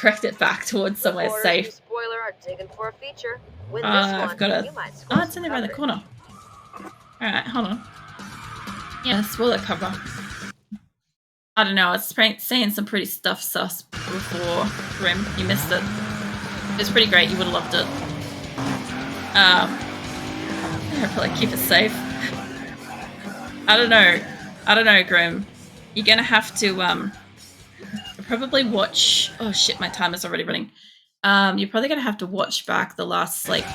direct it back towards somewhere safe. Spoiler are digging for a feature. With this one, I've got a... Oh, it's only around the corner. Alright, hold on. Yeah, spoiler cover. I don't know, I was saying some pretty stuff sus before Grim. You missed it. It was pretty great, you would have loved it. I'll probably keep it safe. I don't know, Grim. You're gonna have to, probably watch... Oh shit, my timer's already running. You're probably gonna have to watch back the last, like,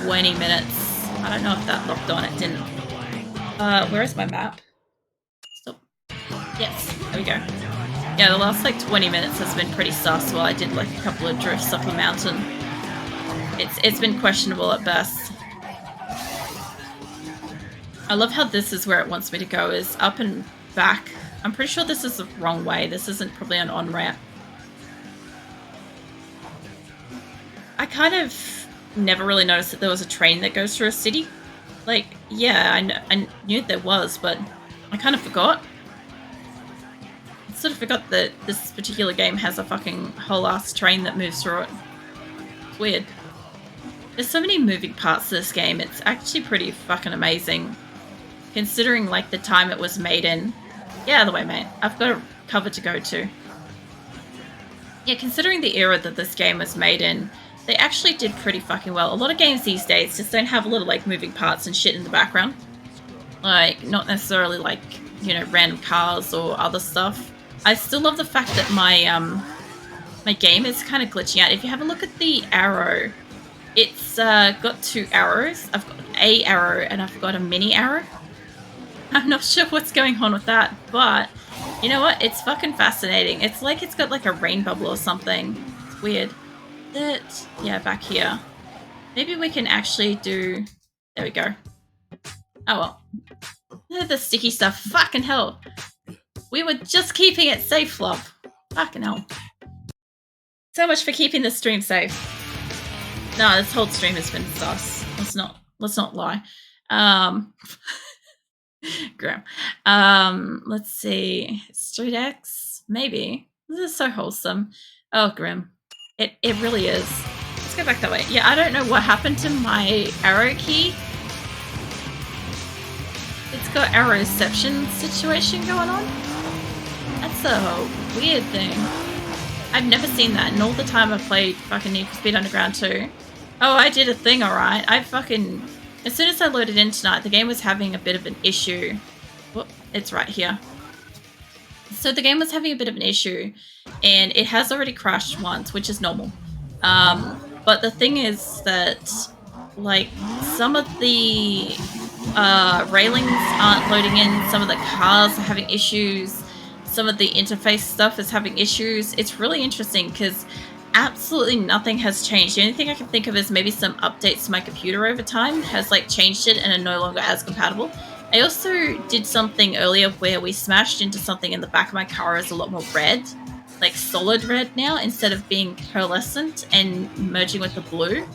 20 minutes. I don't know if that locked on, it didn't. Where is my map? Stop. Yes, there we go. Yeah, the last, like, 20 minutes has been pretty sus while I did, like, a couple of drifts up a mountain. It's been questionable at best. I love how this is where it wants me to go, is up and back. I'm pretty sure this is the wrong way. This isn't probably an on-ramp. I kind of never really noticed that there was a train that goes through a city. Like, yeah, I knew there was, but I kind of forgot. I sort of forgot that this particular game has a fucking whole-ass train that moves through it. It's weird. There's so many moving parts to this game, it's actually pretty fucking amazing. Considering, like, the time it was made in. Get out of the way, mate. I've got a cover to go to. Yeah, considering the era that this game was made in, they actually did pretty fucking well. A lot of games these days just don't have a little, like, moving parts and shit in the background. Like, not necessarily, like, you know, random cars or other stuff. I still love the fact that my game is kind of glitching out. If you have a look at the arrow, it's got 2 arrows. I've got a arrow and I've got a mini arrow. I'm not sure what's going on with that, but you know what? It's fucking fascinating. It's like it's got like a rain bubble or something. It's weird. Yeah, back here. Maybe we can actually do... There we go. Oh well. The sticky stuff. Fucking hell. We were just keeping it safe, Flop. Fucking hell. So much for keeping the stream safe. No, this whole stream has been sus. Let's not lie. Grim. Let's see. Street X? Maybe. This is so wholesome. Oh, Grim. It really is. Let's go back that way. Yeah, I don't know what happened to my arrow key. It's got arrowception situation going on. That's a weird thing. I've never seen that in all the time I've played fucking Need for Speed Underground 2. Oh, I did a thing, alright. As soon as I loaded in tonight, the game was having a bit of an issue. Whoop, it's right here. So the game was having a bit of an issue, and it has already crashed once, which is normal. But the thing is that, like, some of the railings aren't loading in, some of the cars are having issues, some of the interface stuff is having issues. It's really interesting because absolutely nothing has changed. The only thing I can think of is maybe some updates to my computer over time has like changed it and are no longer as compatible. I also did something earlier where we smashed into something in the back of my car is a lot more red, like solid red now, instead of being pearlescent and merging with the blue.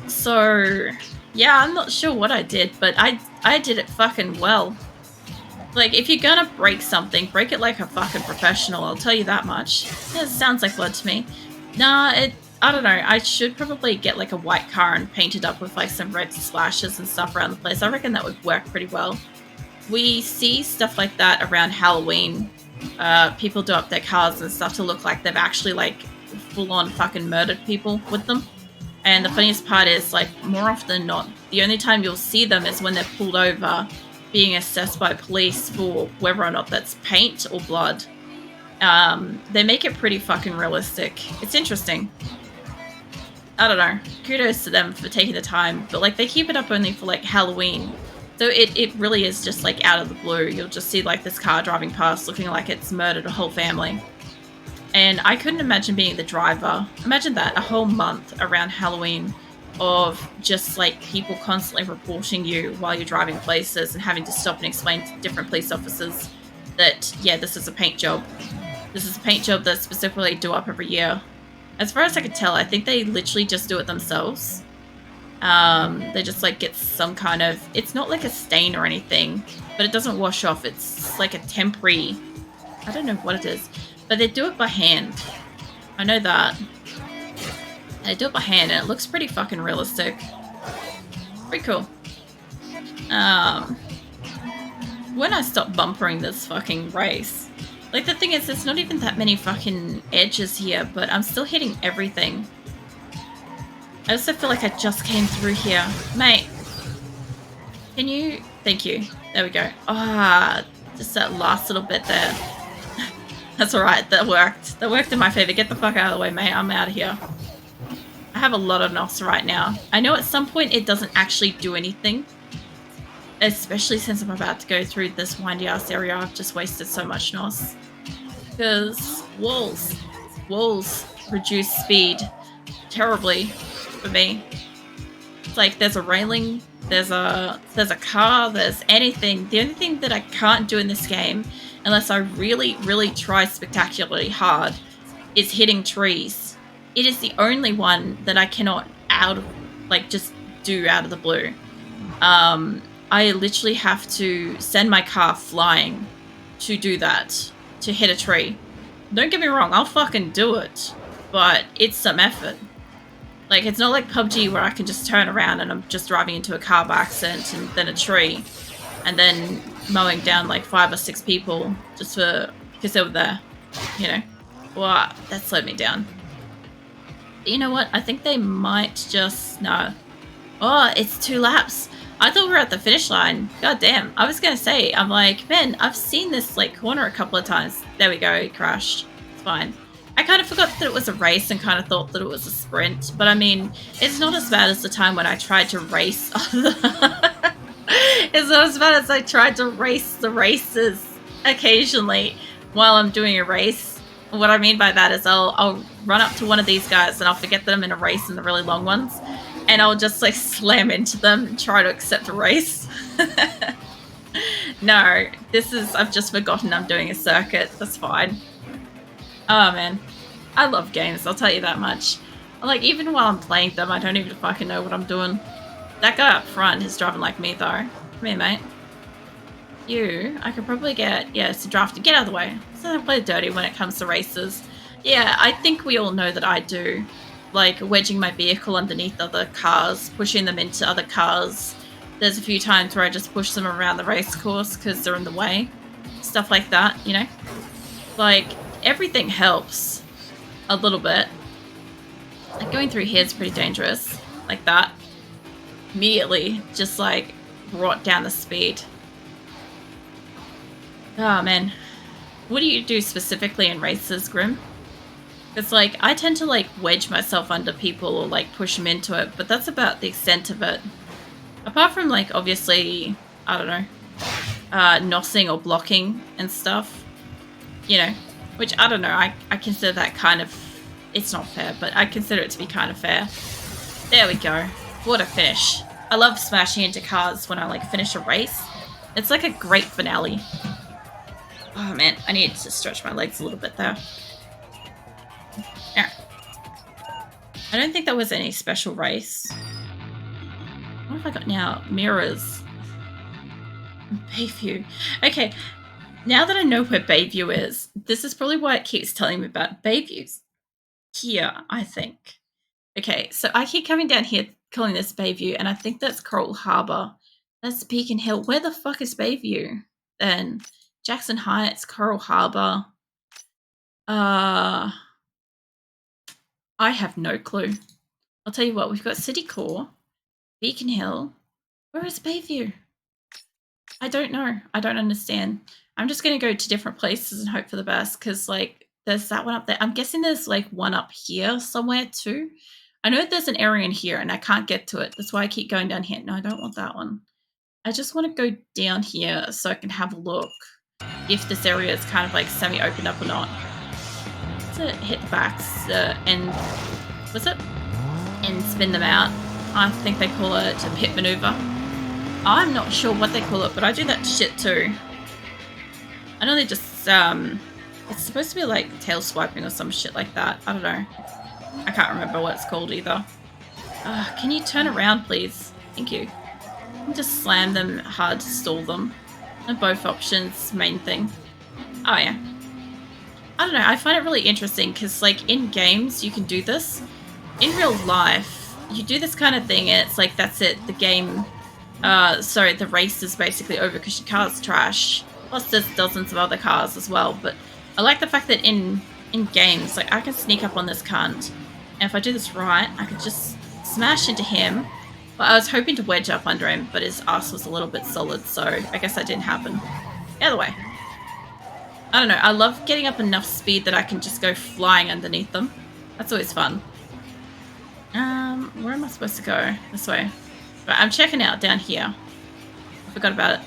So yeah, I'm not sure what I did, but I did it fucking well. Like, if you're gonna break something, break it like a fucking professional, I'll tell you that much. Yeah, it sounds like blood to me. Nah, I don't know. I should probably get like a white car and paint it up with like some red splashes and stuff around the place. I reckon that would work pretty well. We see stuff like that around Halloween. People do up their cars and stuff to look like they've actually like full-on fucking murdered people with them. And the funniest part is, like, more often than not, the only time you'll see them is when they're pulled over being assessed by police for whether or not that's paint or blood. They make it pretty fucking realistic. It's interesting. I don't know. Kudos to them for taking the time. But, like, they keep it up only for, like, Halloween. So it really is just, like, out of the blue. You'll just see, like, this car driving past looking like it's murdered a whole family. And I couldn't imagine being the driver. Imagine that, a whole month around Halloween of just, like, people constantly reporting you while you're driving places and having to stop and explain to different police officers that, yeah, this is a paint job. This is a paint job that specifically do up every year. As far as I could tell, I think they literally just do it themselves. They just, like, get some kind of... It's not like a stain or anything, but it doesn't wash off. It's like a temporary... I don't know what it is. But they do it by hand. I know that. I do it by hand and it looks pretty fucking realistic. Pretty cool. When I stop bumpering this fucking race, like the thing is, there's not even that many fucking edges here, but I'm still hitting everything. I also feel like I just came through here. Mate, can you... Thank you. There we go. Ah, just that last little bit there. That's alright, that worked. That worked in my favor. Get the fuck out of the way, mate. I'm out of here. I have a lot of NOS right now. I know at some point it doesn't actually do anything. Especially since I'm about to go through this windy ass area. I've just wasted so much NOS. Because walls reduce speed terribly for me. It's like there's a railing, there's a car, there's anything. The only thing that I can't do in this game, unless I really, really try spectacularly hard, is hitting trees. It is the only one that I cannot just do out of the blue. I literally have to send my car flying to do that, to hit a tree. Don't get me wrong, I'll fucking do it, but it's some effort. Like, it's not like PUBG where I can just turn around and I'm just driving into a car by accident and then a tree, and then mowing down like 5 or 6 people just because they were there, you know? Well, that slowed me down. But you know what? I think they might just... No. Oh, it's 2 laps. I thought we were at the finish line. God damn. I was going to say, I'm like, man, I've seen this like corner a couple of times. There we go. It crashed. It's fine. I kind of forgot that it was a race and kind of thought that it was a sprint. But I mean, it's not as bad as the time when I tried to race. It's not as bad as I tried to race the races occasionally while I'm doing a race. What I mean by that is I'll run up to one of these guys and I'll forget that I'm in a race in the really long ones. And I'll just like slam into them and try to accept a race. No, I've just forgotten I'm doing a circuit. That's fine. Oh man, I love games, I'll tell you that much. Like, even while I'm playing them, I don't even fucking know what I'm doing. That guy up front is driving like me though. Come here, mate. I could probably get, yeah, it's a drafter. Get out of the way. So I play dirty when it comes to races. Yeah, I think we all know that I do. Like, wedging my vehicle underneath other cars, pushing them into other cars. There's a few times where I just push them around the race course because they're in the way. Stuff like that, you know? Like, everything helps a little bit. Like, going through here is pretty dangerous. Like that. Immediately, just like, brought down the speed. Oh, man. What do you do specifically in races, Grim? Because, like, I tend to, like, wedge myself under people or, like, push them into it, but that's about the extent of it. Apart from, like, obviously, I don't know, nossing or blocking and stuff, you know, which, I don't know, I consider that kind of, it's not fair, but I consider it to be kind of fair. There we go. What a finish. I love smashing into cars when I, like, finish a race. It's like a great finale. Oh, man, I need to stretch my legs a little bit there. Yeah. I don't think there was any special race. What have I got now? Mirrors. Bayview. Okay, now that I know where Bayview is, this is probably why it keeps telling me about Bayviews. Here, I think. Okay, so I keep coming down here calling this Bayview, and I think that's Coral Harbour. That's Beacon Hill. Where the fuck is Bayview? Then Jackson Heights, Coral Harbour. I have no clue. I'll tell you what, we've got City Core, Beacon Hill. Where is Bayview? I don't know. I don't understand. I'm just going to go to different places and hope for the best because, like, there's that one up there. I'm guessing there's, like, one up here somewhere too. I know there's an area in here and I can't get to it. That's why I keep going down here. No, I don't want that one. I just want to go down here so I can have a look if this area is kind of, like, semi-opened up or not. To hit the backs and what's it? And spin them out. I think they call it a pit maneuver. I'm not sure what they call it, but I do that shit too. I know they just it's supposed to be like tail swiping or some shit like that. I don't know. I can't remember what it's called either. Can you turn around, please? Thank you. And just slam them hard to stall them. And both options, main thing. Oh yeah. I don't know, I find it really interesting because, like, in games, you can do this. In real life, you do this kind of thing, and it's like, that's it, the game, sorry, the race is basically over because your car's trash. Plus, there's dozens of other cars as well, but I like the fact that in games, like, I can sneak up on this cunt, and if I do this right, I could just smash into him. But I was hoping to wedge up under him, but his ass was a little bit solid, so I guess that didn't happen. Either way. I don't know, I love getting up enough speed that I can just go flying underneath them. That's always fun. Where am I supposed to go? This way. Right, I'm checking out down here. I forgot about it.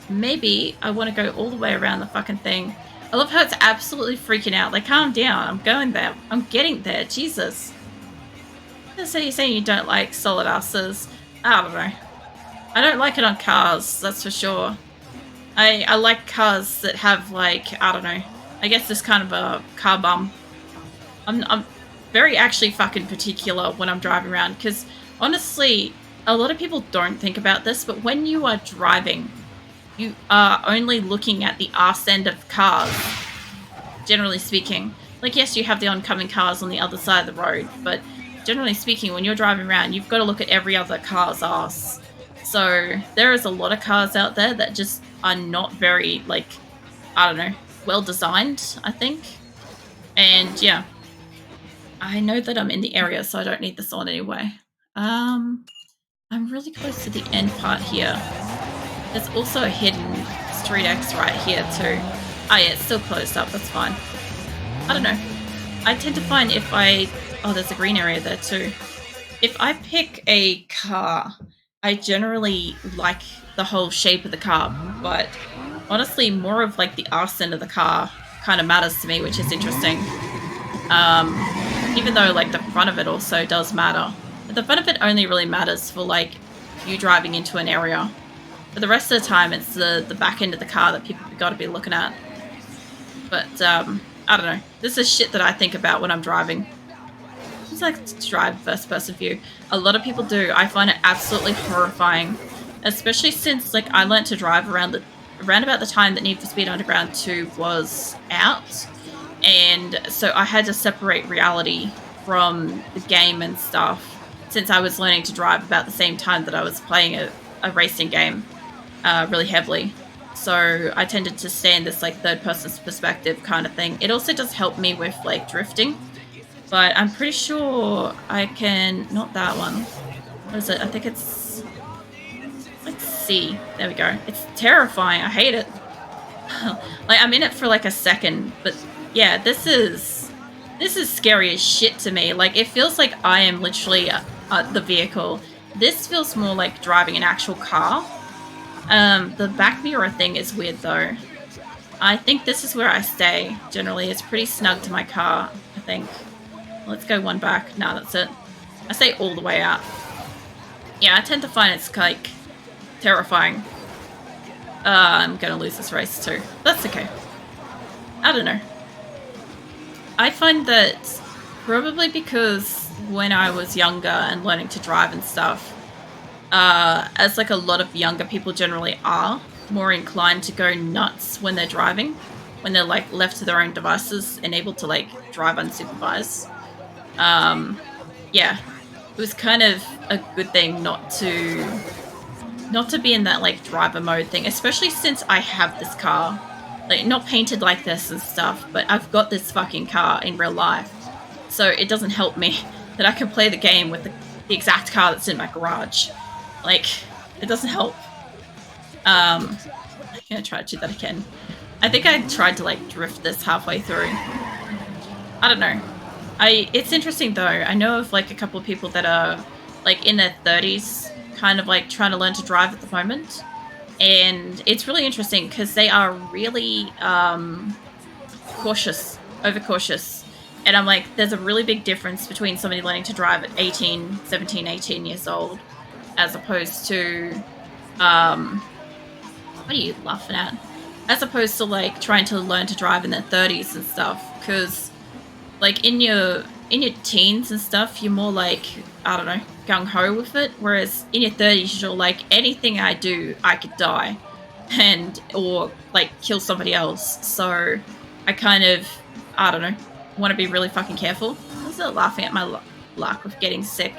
Maybe I want to go all the way around the fucking thing. I love how it's absolutely freaking out. Like, calm down. I'm going there. I'm getting there. Jesus. So you're saying you don't like solid asses? I don't know. I don't like it on cars, that's for sure. I like cars that have, like, I don't know. I guess this kind of a car bum. I'm very actually fucking particular when I'm driving around because, honestly, a lot of people don't think about this, but when you are driving, you are only looking at the arse end of cars, generally speaking. Like, yes, you have the oncoming cars on the other side of the road, but generally speaking, when you're driving around, you've got to look at every other car's arse. So there is a lot of cars out there that just are not very, like, I don't know, well designed, I think. And yeah, I know that I'm in the area, so I don't need this on anyway. I'm really close to the end part here. There's also a hidden Street X right here too. Oh yeah, it's still closed up, that's fine. I don't know. I tend to find if I... Oh, there's a green area there too. If I pick a car, I generally like the whole shape of the car, but honestly, more of like the arse end of the car kind of matters to me, which is interesting. Even though like the front of it also does matter. But the front of it only really matters for like you driving into an area. But the rest of the time, it's the back end of the car that people have got to be looking at. But I don't know. This is shit that I think about when I'm driving. I like to drive first person view. A lot of people do. I find it absolutely horrifying, especially since like I learnt to drive around about the time that Need for Speed Underground 2 was out, and so I had to separate reality from the game and stuff since I was learning to drive about the same time that I was playing a racing game really heavily. So I tended to stay in this like third person's perspective kind of thing. It also does help me with like drifting. But I'm pretty sure I can... Not that one. What is it? I think it's like C. There we go. It's terrifying. I hate it. Like, I'm in it for like a second. But yeah, this is scary as shit to me. Like, it feels like I am literally the vehicle. This feels more like driving an actual car. The back mirror thing is weird though. I think this is where I stay. Generally, it's pretty snug to my car, I think. Let's go one back. No, that's it. I stay all the way out. Yeah, I tend to find it's, like, terrifying. I'm gonna lose this race, too. That's okay. I don't know. I find that probably because when I was younger and learning to drive and stuff, as, like, a lot of younger people generally are, more inclined to go nuts when they're driving. When they're, like, left to their own devices and able to, like, drive unsupervised. Yeah, it was kind of a good thing not to be in that like driver mode thing, especially since I have this car, like not painted like this and stuff, but I've got this fucking car in real life, so it doesn't help me that I can play the game with the exact car that's in my garage. Like, it doesn't help. I'm gonna try to do that again. I think I tried to like drift this halfway through. I don't know. It's interesting though. I know of like a couple of people that are like in their 30s, kind of like trying to learn to drive at the moment, and it's really interesting because they are really cautious, overcautious, and I'm like, there's a really big difference between somebody learning to drive at 17, 18 years old, as opposed to what are you laughing at? As opposed to like trying to learn to drive in their 30s and stuff, because like in your teens and stuff, you're more like, I don't know, gung-ho with it, whereas in your 30s you're like, anything I do I could die or like kill somebody else. So I kind of, I don't know, want to be really fucking careful. I'm still laughing at my luck with getting sick.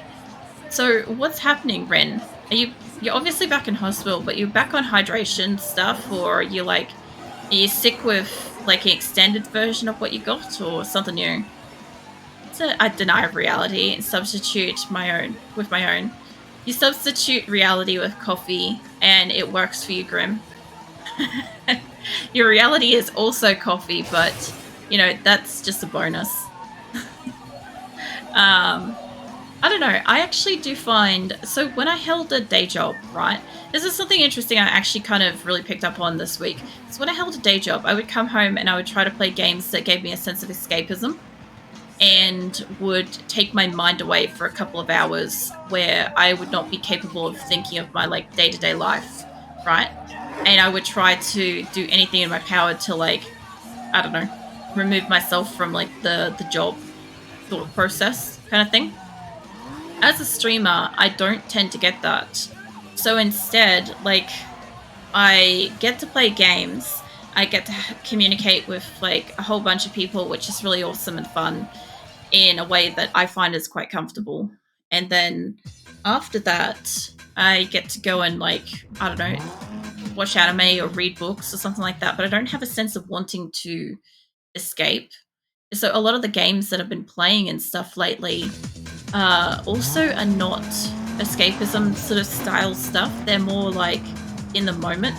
So what's happening, Ren? You're obviously back in hospital, but you're back on hydration stuff, or are you sick with like an extended version of what you got, or something new? So I deny reality and substitute my own with my own. You substitute reality with coffee, and it works for you, Grim. Your reality is also coffee, but you know that's just a bonus. I don't know. I actually do find so when I held a day job, right? This is something interesting I actually kind of really picked up on this week. So when I held a day job, I would come home and I would try to play games that gave me a sense of escapism and would take my mind away for a couple of hours where I would not be capable of thinking of my like day-to-day life, right? And I would try to do anything in my power to like, I don't know, remove myself from like the job thought process kind of thing. As a streamer, I don't tend to get that. So instead, like, I get to play games, I get to communicate with like a whole bunch of people, which is really awesome and fun in a way that I find is quite comfortable. And then after that, I get to go and like, I don't know, watch anime or read books or something like that, but I don't have a sense of wanting to escape. So a lot of the games that I've been playing and stuff lately also are not escapism sort of style stuff. They're more like in the moment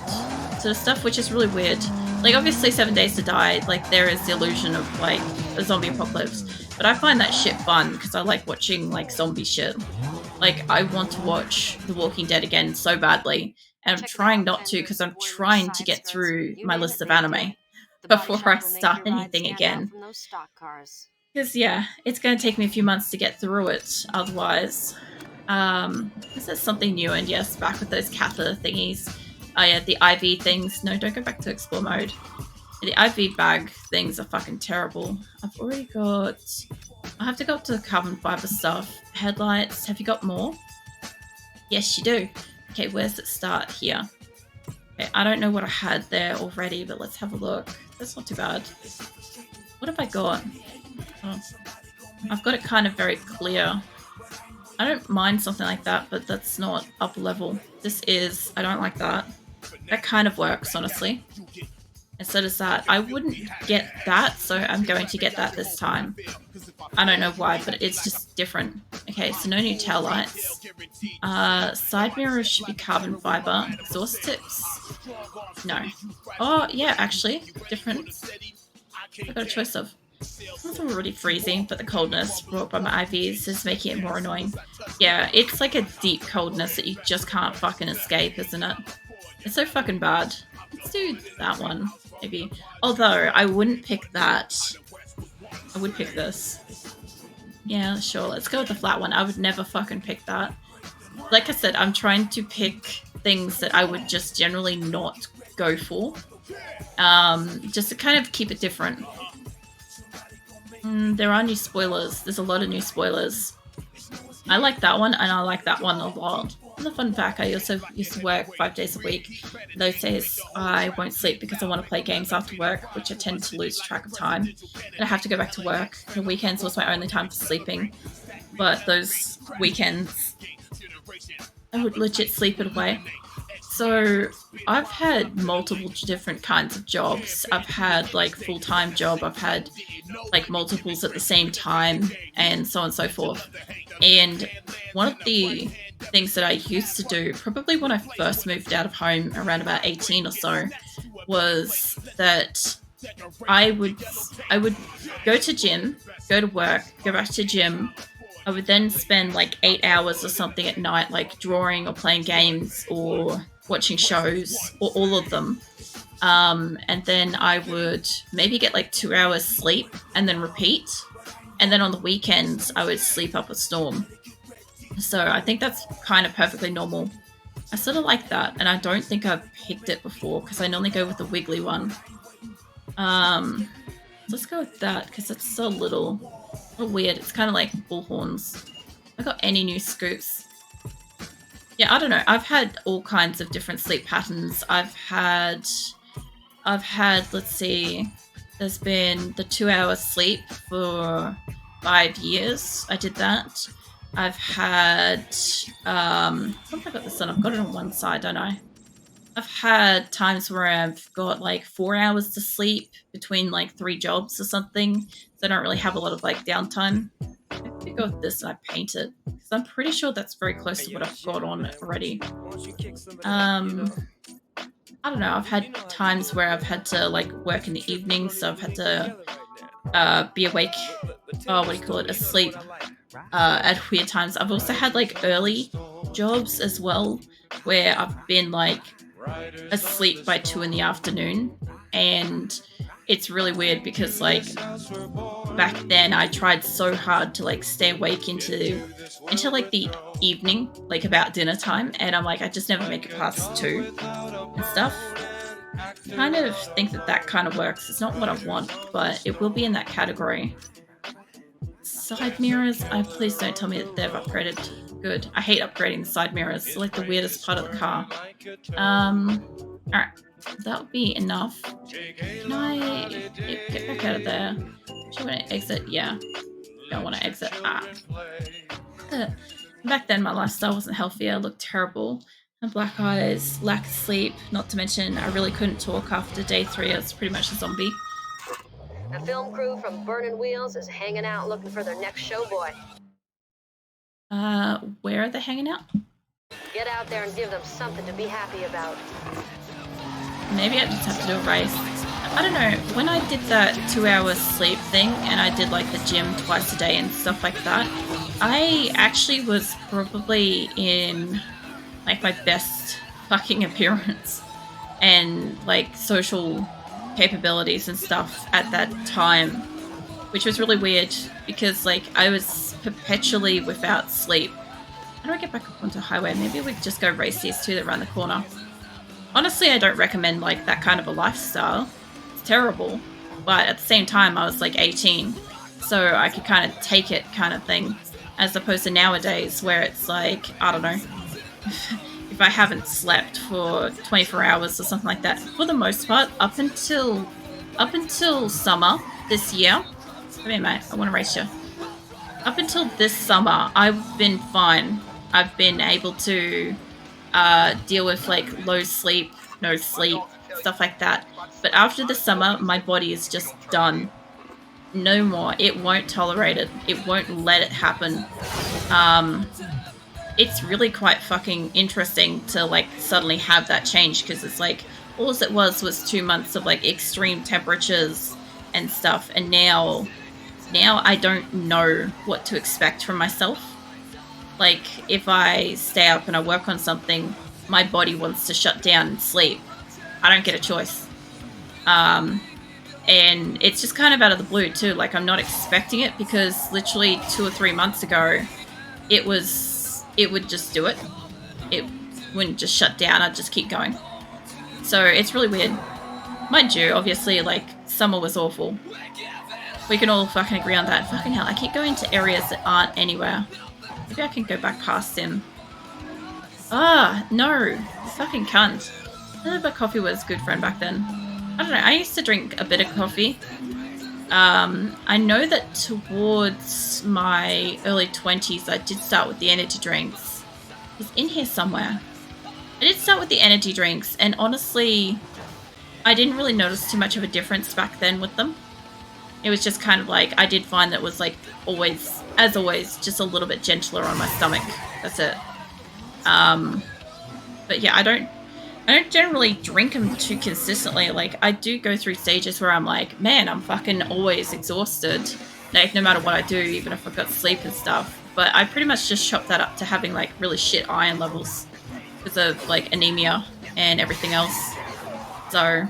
sort of stuff, which is really weird. Like obviously 7 Days to Die, like there is the illusion of like a zombie apocalypse, but I find that shit fun because I like watching like zombie shit. Like I want to watch The Walking Dead again so badly, and I'm trying not to because I'm trying to get through my list of anime before I start anything again. Because yeah, it's going to take me a few months to get through it otherwise. Is there something new? And yes, back with those catheter thingies. Oh yeah, the IV things. No, don't go back to explore mode. The IV bag things are fucking terrible. I've already got... I have to go up to the carbon fiber stuff. Headlights. Have you got more? Yes, you do. Okay, where's it start? Here. Okay, I don't know what I had there already, but let's have a look. That's not too bad. What have I got? Oh, I've got it kind of very clear. I don't mind something like that, but that's not up level. This is... I don't like that. That kind of works, honestly. And so does that. I wouldn't get that, so I'm going to get that this time. I don't know why, but it's just different. Okay, so no new tail lights. Side mirrors should be carbon fiber. Exhaust tips? No. Oh, yeah, actually. Different. I've got a choice of... It's already freezing, but the coldness brought by my IVs is making it more annoying. Yeah, it's like a deep coldness that you just can't fucking escape, isn't it? It's so fucking bad. Let's do that one, maybe. Although, I wouldn't pick that. I would pick this. Yeah, sure, let's go with the flat one. I would never fucking pick that. Like I said, I'm trying to pick things that I would just generally not go for. Just to kind of keep it different. There are new spoilers. There's a lot of new spoilers. I like that one, and I like that one a lot. And the fun fact, I also used to work 5 days a week. Those days, I won't sleep because I want to play games after work, which I tend to lose track of time. And I have to go back to work. The weekends was my only time for sleeping. But those weekends, I would legit sleep it away. So I've had multiple different kinds of jobs. I've had like full-time job, I've had like multiples at the same time, and so on and so forth. And one of the things that I used to do, probably when I first moved out of home around about 18 or so, was that I would go to gym, go to work, go back to gym. I would then spend like 8 hours or something at night, like drawing or playing games or watching shows, or all of them. And then I would maybe get like 2 hours sleep and then repeat. And then on the weekends, I would sleep up a storm. So I think that's kind of perfectly normal. I sort of like that, and I don't think I've picked it before because I normally go with the wiggly one. Let's go with that because it's so little weird. It's kind of like bullhorns. I got any new scoops? Yeah, I don't know. I've had all kinds of different sleep patterns. I've had, let's see, There's been the 2 hours sleep for 5 years. I did that. I've had, what have I got this on? I've got it on one side, don't I? I've had times where I've got like 4 hours to sleep between like 3 jobs or something. So I don't really have a lot of like downtime. I could go with this and I paint it. Because I'm pretty sure that's very close to what I've got on already. I don't know, I've had times where I've had to like work in the evening, so I've had to be awake, asleep at weird times. I've also had like early jobs as well, where I've been like asleep by 2 in the afternoon, and it's really weird because like back then I tried so hard to like stay awake into like the evening, like about dinner time, and I'm like, I just never make it past 2 and stuff. I kind of think that kind of works. It's not what I want, but it will be in that category. Side mirrors, please don't tell me that they've upgraded. Good. I hate upgrading the side mirrors. It's like the weirdest part of the car. Alright. That would be enough. Can I get back out of there? Do I want to exit? Yeah. Don't want to exit. Back then, my lifestyle wasn't healthy. I looked terrible. And black eyes, lack of sleep, not to mention I really couldn't talk after day 3. I was pretty much a zombie. A film crew from Burning Wheels is hanging out looking for their next showboy. Where are they hanging out? Get out there and give them something to be happy about. Maybe I just have to do a race. I don't know, when I did that 2 hours sleep thing and I did like the gym twice a day and stuff like that, I actually was probably in like my best fucking appearance and like social capabilities and stuff at that time, which was really weird because like I was perpetually without sleep. How do I get back up onto the highway? Maybe we could just go race these 2 that around the corner. Honestly, I don't recommend like that kind of a lifestyle. It's terrible, but at the same time I was like 18, so I could kind of take it kind of thing, as opposed to nowadays where it's like, I don't know, if I haven't slept for 24 hours or something like that, for the most part, up until summer this year. Come here, mate. I want to race you. Up until this summer, I've been fine. I've been able to deal with like low sleep, no sleep, stuff like that. But after the summer, my body is just done. No more. It won't tolerate it. It won't let it happen. It's really quite fucking interesting to like suddenly have that change, because it's like all it was 2 months of like extreme temperatures and stuff, and now I don't know what to expect from myself. Like if I stay up and I work on something, my body wants to shut down and sleep. I don't get a choice. And it's just kind of out of the blue too. Like I'm not expecting it, because literally 2 or 3 months ago it would just do it. It wouldn't just shut down. I'd just keep going. So it's really weird. Mind you, obviously, like, summer was awful. We can all fucking agree on that. Fucking hell, I keep going to areas that aren't anywhere. Maybe I can go back past him. Ah, no. Fucking cunt. I don't know if coffee was good friend back then. I don't know. I used to drink a bit of coffee. I know that towards my early 20s, I did start with the energy drinks. It's in here somewhere. I did start with the energy drinks, and honestly, I didn't really notice too much of a difference back then with them. It was just kind of like, I did find that it was like always, as always, just a little bit gentler on my stomach. That's it. But yeah, I don't generally drink them too consistently. Like, I do go through stages where I'm like, man, I'm fucking always exhausted. Like, no matter what I do, even if I've got sleep and stuff. But I pretty much just chop that up to having, like, really shit iron levels because of, like, anemia and everything else. So,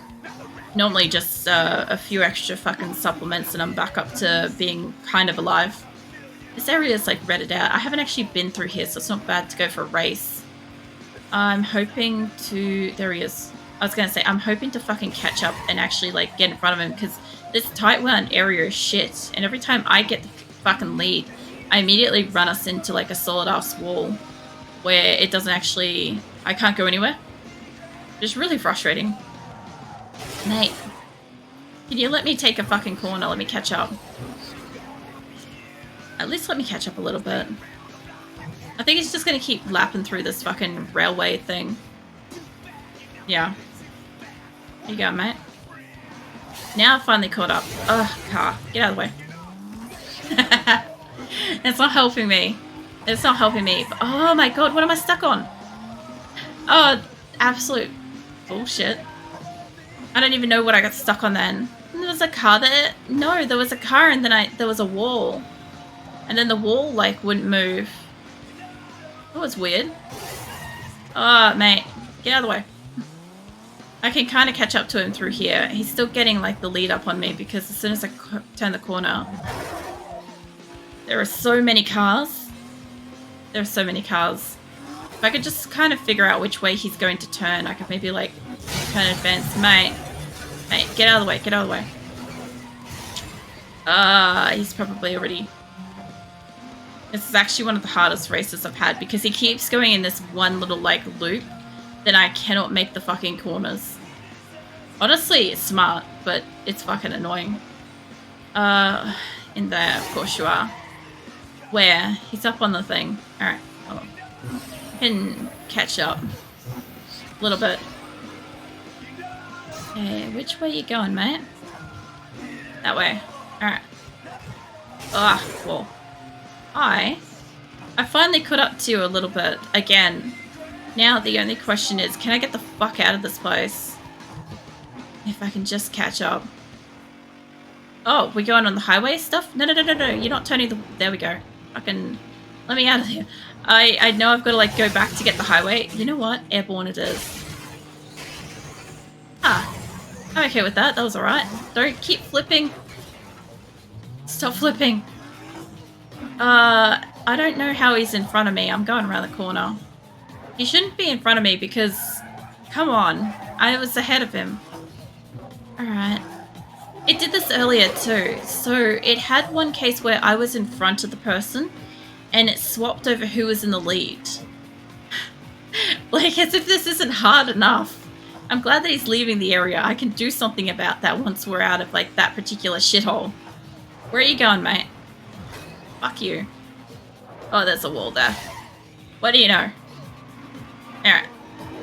normally just a few extra fucking supplements and I'm back up to being kind of alive. This area is, like, redded out. I haven't actually been through here, so it's not bad to go for a race. I'm hoping to... There he is. I was going to say, I'm hoping to fucking catch up and actually, like, get in front of him, because this tight wound area is shit. And every time I get the fucking lead, I immediately run us into, like, a solid-ass wall where it doesn't actually... I can't go anywhere. It's really frustrating. Mate. Can you let me take a fucking corner? Let me catch up. At least let me catch up a little bit. I think it's just gonna keep lapping through this fucking railway thing. Yeah. There you go, mate. Now I finally caught up. Ugh, car. Get out of the way. It's not helping me. It's not helping me. Oh my god, what am I stuck on? Oh, absolute bullshit. I don't even know what I got stuck on then. There was a car there. No, there was a car and then there was a wall. And then the wall, like, wouldn't move. That was weird. Oh, mate. Get out of the way. I can kind of catch up to him through here. He's still getting, like, the lead up on me because as soon as I turn the corner... There are so many cars. There are so many cars. If I could just kind of figure out which way he's going to turn, I could maybe, like, turn advance. Mate, get out of the way. Get out of the way. He's probably already... This is actually one of the hardest races I've had because he keeps going in this one little, like, loop. Then I cannot make the fucking corners. Honestly, it's smart, but it's fucking annoying. In there, of course you are. Where? He's up on the thing. Alright, hold on. I can catch up. A little bit. Okay, which way you going, mate? That way. Alright. Well. I finally caught up to you a little bit again. Now the only question is, can I get the fuck out of this place? If I can just catch up. Oh, we're going on the highway stuff? No, you're not turning the... There we go. Fucking... Let me out of here. I know I've got to, like, go back to get the highway. You know what? Airborne it is. I'm okay with that. That was alright. Don't keep flipping. Stop flipping. I don't know how he's in front of me. I'm going around the corner. He shouldn't be in front of me because... Come on. I was ahead of him. Alright. It did this earlier too. So it had one case where I was in front of the person and it swapped over who was in the lead. Like, as if this isn't hard enough. I'm glad that he's leaving the area. I can do something about that once we're out of, like, that particular shithole. Where are you going, mate? Fuck you. Oh, there's a wall there. What do you know? Alright.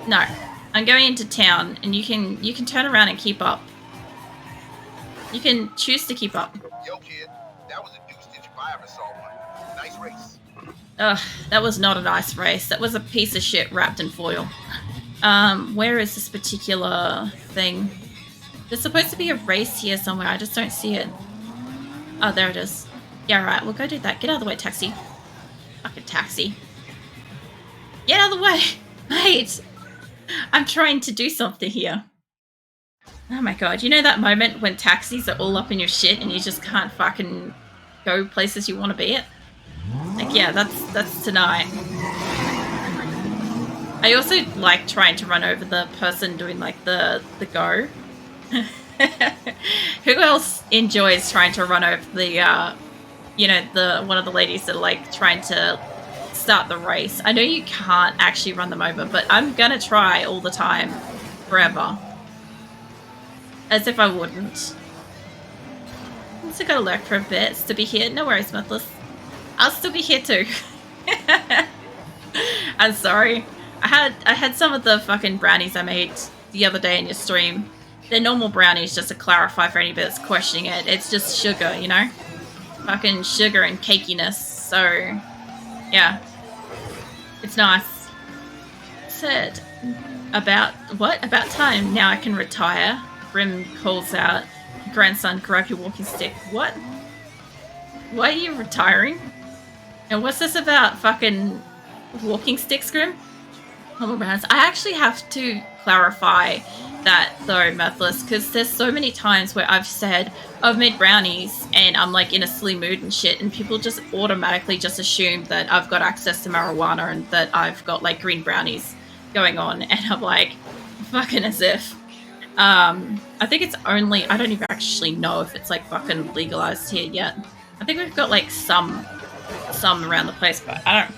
No. I'm going into town and you can turn around and keep up. You can choose to keep up. Yo, kid. That was a deuce if I ever saw one. Nice race. Ugh, that was not a nice race. That was a piece of shit wrapped in foil. Where is this particular thing? There's supposed to be a race here somewhere. I just don't see it. Oh, there it is. Yeah, right. We'll go do that. Get out of the way, taxi. Fucking taxi. Get out of the way! Mate! I'm trying to do something here. Oh my god. You know that moment when taxis are all up in your shit and you just can't fucking go places you want to be at? Like, yeah, that's tonight. I also like trying to run over the person doing, like, the go. Who else enjoys trying to run over the, you know, one of the ladies that are, like, trying to start the race? I know you can't actually run them over, but I'm gonna try all the time. Forever. As if I wouldn't. I'm still gotta lurk for a bit to be here. No worries, Smithless. I'll still be here too. I'm sorry. I had some of the fucking brownies I made the other day in your stream. They're normal brownies, just to clarify for anybody that's questioning it. It's just sugar, you know? Fucking sugar and cakiness. So, yeah. It's nice. Said, about time. Now I can retire. Grim calls out, grandson, grab your walking stick. What? Why are you retiring? And what's this about fucking walking sticks, Grim? I actually have to clarify that though, Methless, because there's so many times where I've said I've made brownies and I'm like in a silly mood and shit, and people just automatically just assume that I've got access to marijuana and that I've got like green brownies going on, and I'm like, fucking as if. I think it's only, I don't even actually know if it's like fucking legalized here yet. I think we've got like some around the place, but I don't